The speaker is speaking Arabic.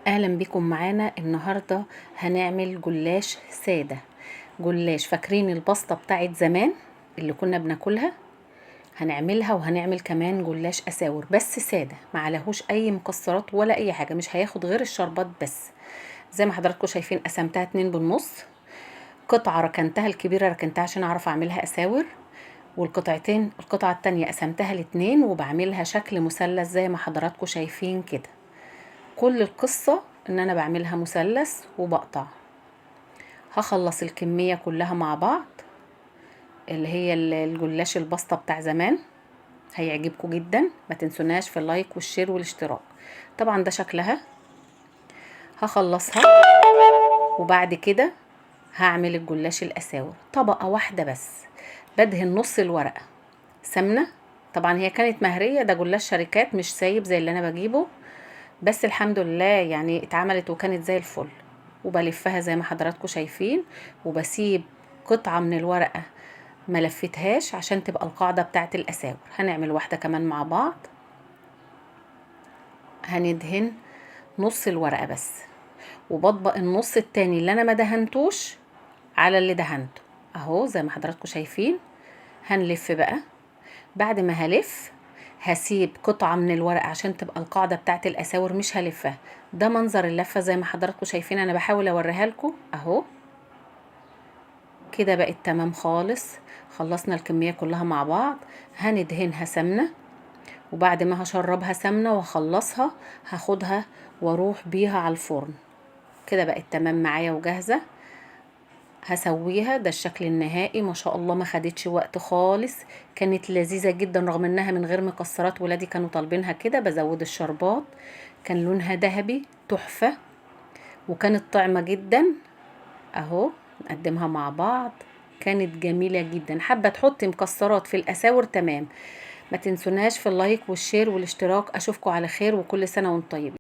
اهلا بكم معانا. النهارده هنعمل جلاش ساده. جلاش، فاكرين البسطه بتاعت زمان اللي كنا بناكلها؟ هنعملها، وهنعمل كمان جلاش اساور بس ساده، ما عليهوش اي مكسرات ولا اي حاجه، مش هياخد غير الشربات بس. زي ما حضراتكم شايفين قسمتها 2 بالنص. قطعه ركنتها، الكبيره ركنتها عشان اعرف اعملها اساور، القطعه التانية قسمتها ل2 وبعملها شكل مثلث زي ما حضراتكم شايفين كده. كل القصة ان انا بعملها مثلث وبقطع. هخلص الكمية كلها مع بعض، اللي هي الجلاش البسطة بتاع زمان. هيعجبكم جدا، ما تنسوناش في اللايك والشير والاشتراك. طبعا ده شكلها. هخلصها وبعد كده هعمل الجلاش الاساور طبقة واحدة بس. بدهن نص الورقة سمنة. طبعا هي كانت مهرية، ده جلاش شركات مش سايب زي اللي انا بجيبه، بس الحمد لله يعني اتعملت وكانت زي الفل. وبلفها زي ما حضراتكم شايفين، وبسيب قطعة من الورقة ما لفتهاش عشان تبقى القاعدة بتاعت الأساور. هنعمل واحدة كمان مع بعض. هندهن نص الورقة بس، وبطبق النص التاني اللي انا ما دهنتوش على اللي دهنته اهو زي ما حضراتكم شايفين. هنلف بقى. بعد ما هلف هسيب قطعة من الورق عشان تبقى القاعدة بتاعت الأساور، مش هلفها. ده منظر اللفة زي ما حضراتكم شايفين، انا بحاول اوريها لكم اهو. كده بقت تمام خالص. خلصنا الكمية كلها مع بعض. هندهنها سمنة، وبعد ما هشربها سمنة واخلصها هاخدها واروح بيها على الفرن. كده بقت تمام معايا وجاهزة. هسويها. ده الشكل النهائي، ما شاء الله ما خدتش وقت خالص. كانت لذيذة جدا رغم انها من غير مكسرات، ولادي كانوا طالبينها كده. بزود الشربات، كان لونها ذهبي تحفة، وكانت طعمة جدا اهو. نقدمها مع بعض. كانت جميلة جدا. حابة تحطي مكسرات في الاساور تمام. ما تنسوناش في اللايك والشير والاشتراك. اشوفكم على خير، وكل سنة وانتم طيبين.